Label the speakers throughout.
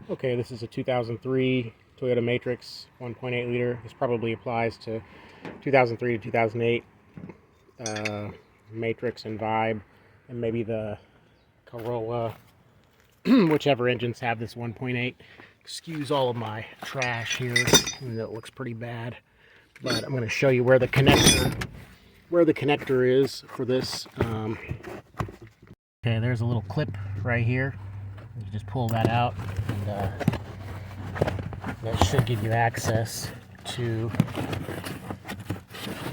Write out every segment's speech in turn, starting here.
Speaker 1: Okay, this is a 2003 Toyota Matrix 1.8 liter. This probably applies to 2003 to 2008 Matrix and Vibe, and maybe the Corolla, whichever engines have this 1.8. Excuse all of my trash here, even though it looks pretty bad. But I'm going to show you where the connector is for this. Okay, there's a little clip right here. You just pull that out, and that should give you access to,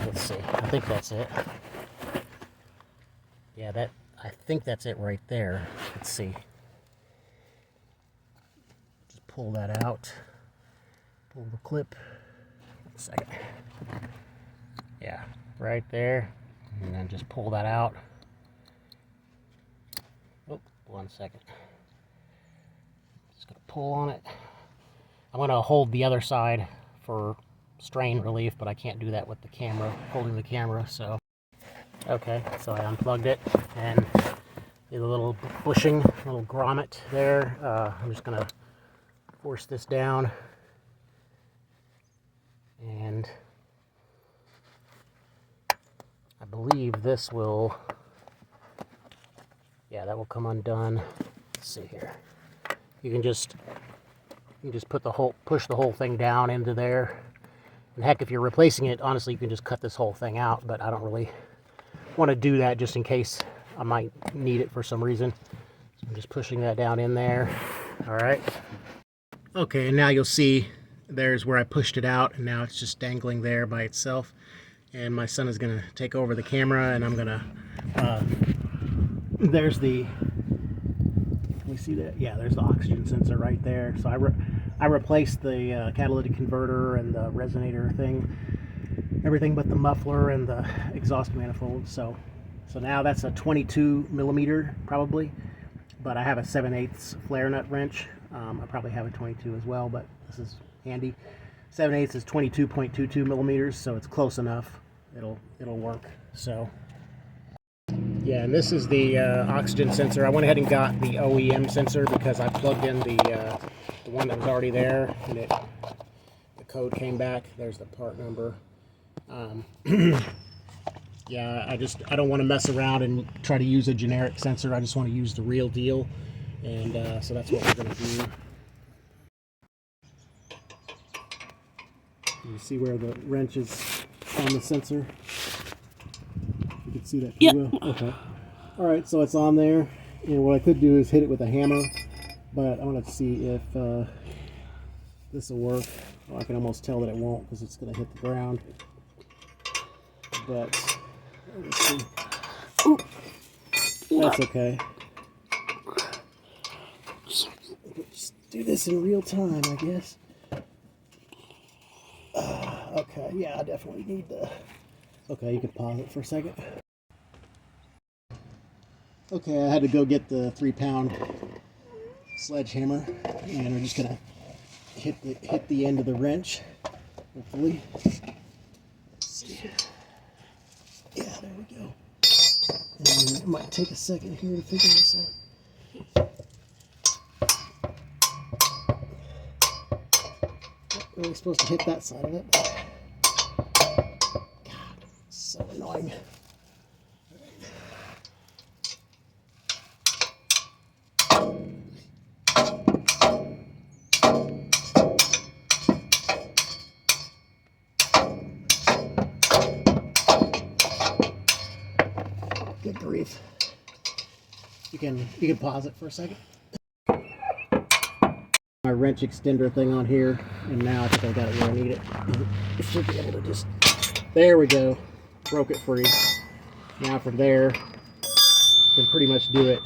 Speaker 1: let's see, I think that's it. Yeah, I think that's it right there. Let's see. Just pull that out. Pull the clip. 1 second. Yeah, right there. And then just pull that out. Oh, 1 second. Just gonna pull on it. I'm gonna hold the other side for strain relief, but I can't do that with the camera, holding the camera, so. Okay, so I unplugged it, and the little bushing, little grommet there. I'm just gonna force this down, and I believe this will, yeah, that will come undone. Let's see here. You can just put push the whole thing down into there. And heck, if you're replacing it, honestly, you can just cut this whole thing out, but I don't really want to do that just in case I might need it for some reason. So I'm just pushing that down in there. All right. Okay, and now you'll see there's where I pushed it out, and now it's just dangling there by itself. And my son is going to take over the camera, and I'm going to, there's the, can we see that? Yeah, there's the oxygen sensor right there. So I replaced the catalytic converter and the resonator thing, everything but the muffler and the exhaust manifold. So now that's a 22 millimeter probably, but I have a 7/8 flare nut wrench. I probably have a 22 as well, but this is handy. 7/8 is 22.22 millimeters, so it's close enough. It'll work. So yeah, and this is the oxygen sensor. I went ahead and got the OEM sensor because I plugged in the one that was already there, and the code came back. There's the part number. Yeah, I don't want to mess around and try to use a generic sensor. I just want to use the real deal, and so that's what we're going to do. You see where the wrench is on the sensor? You can see that pretty well. Okay. All right, so it's on there, and what I could do is hit it with a hammer, but I want to see if this will work. Well, I can almost tell that it won't because it's going to hit the ground. But let's see. Ooh. That's okay. Just do this in real time, I guess. Okay, yeah, I definitely need the. Okay, you can pause it for a second. Okay, I had to go get the 3-pound sledgehammer, and we're just gonna hit the end of the wrench, hopefully. Let's see. Yeah, there we go. And it might take a second here to figure this out. Not really supposed to hit that side of it. God, so annoying. Good grief. You can pause it for a second. My wrench extender thing on here, and now I think I got it where I need it. It should be able to just, there we go. Broke it free. Now from there, I can pretty much do it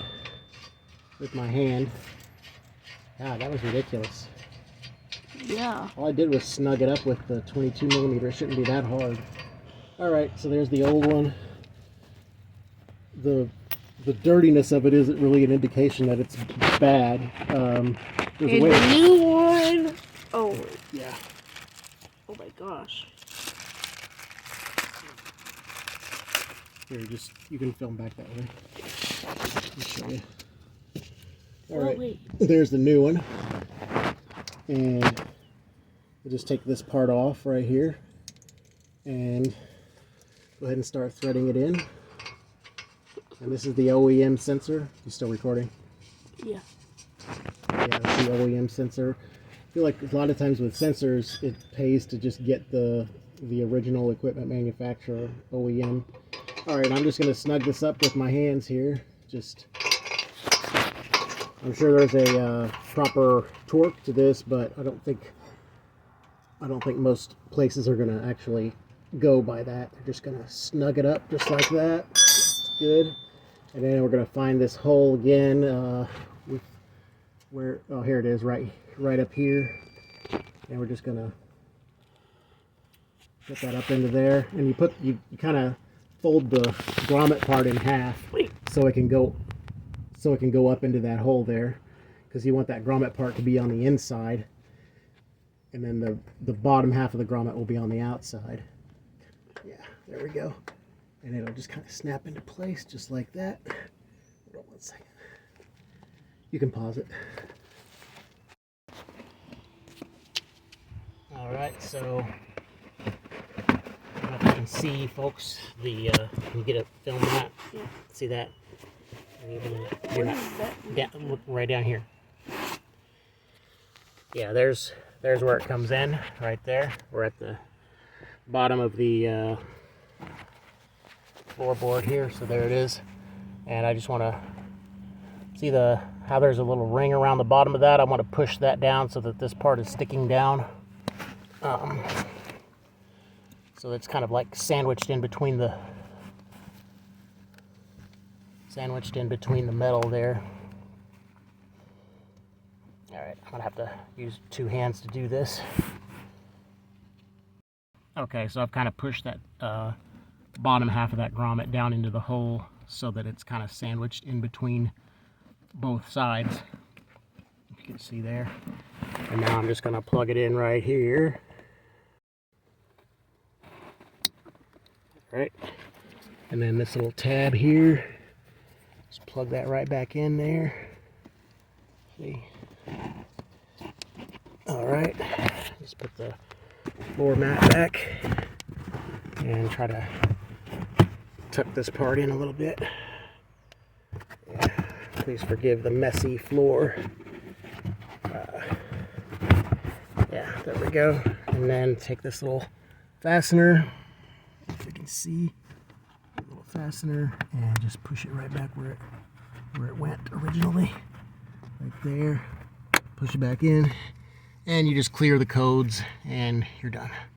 Speaker 1: with my hand. God, that was ridiculous.
Speaker 2: Yeah.
Speaker 1: All I did was snug it up with the 22 millimeter. It shouldn't be that hard. All right, so there's the old one. The dirtiness of it isn't really an indication that it's bad.
Speaker 2: And the new one. Oh
Speaker 1: yeah.
Speaker 2: Oh my gosh.
Speaker 1: Here, you can film back that way. Let me show you. All right.
Speaker 2: Wait.
Speaker 1: There's the new one. And we'll just take this part off right here and go ahead and start threading it in. And this is the OEM sensor. You still recording?
Speaker 2: Yeah.
Speaker 1: Yeah, it's the OEM sensor. I feel like a lot of times with sensors, it pays to just get the original equipment manufacturer, OEM. All right, I'm just going to snug this up with my hands here. I'm sure there's a proper torque to this, but I don't think most places are going to actually go by that. They're just going to snug it up just like that. Good. And then we're going to find this hole again. Oh, here it is, right up here. And we're just going to put that up into there. And you kind of fold the grommet part in half so it can go up into that hole there, because you want that grommet part to be on the inside, and then the bottom half of the grommet will be on the outside. Yeah, there we go. And it'll just kind of snap into place just like that. Hold on one second. You can pause it. All right, so I don't know if you can see, folks, can you get a film that?
Speaker 2: Yeah.
Speaker 1: See that?
Speaker 2: Look
Speaker 1: Right down here. Yeah, there's where it comes in, right there. We're at the bottom of the floorboard here, so there it is. And I just want to see how there's a little ring around the bottom of that. I want to push that down so that this part is sticking down. So it's kind of like sandwiched in between the metal there. All right, I'm gonna have to use 2 hands to do this. Okay, so I've kind of pushed that bottom half of that grommet down into the hole so that it's kind of sandwiched in between both sides. You can see there. And now I'm just gonna plug it in right here. All right, and then this little tab here, just plug that right back in there. See? All right, just put the floor mat back and try to tuck this part in a little bit. Yeah, please forgive the messy floor. Yeah, there we go. And then take this little fastener, if you can see, a little fastener, and just push it right back where it went originally, right there. Push it back in, and you just clear the codes, and you're done.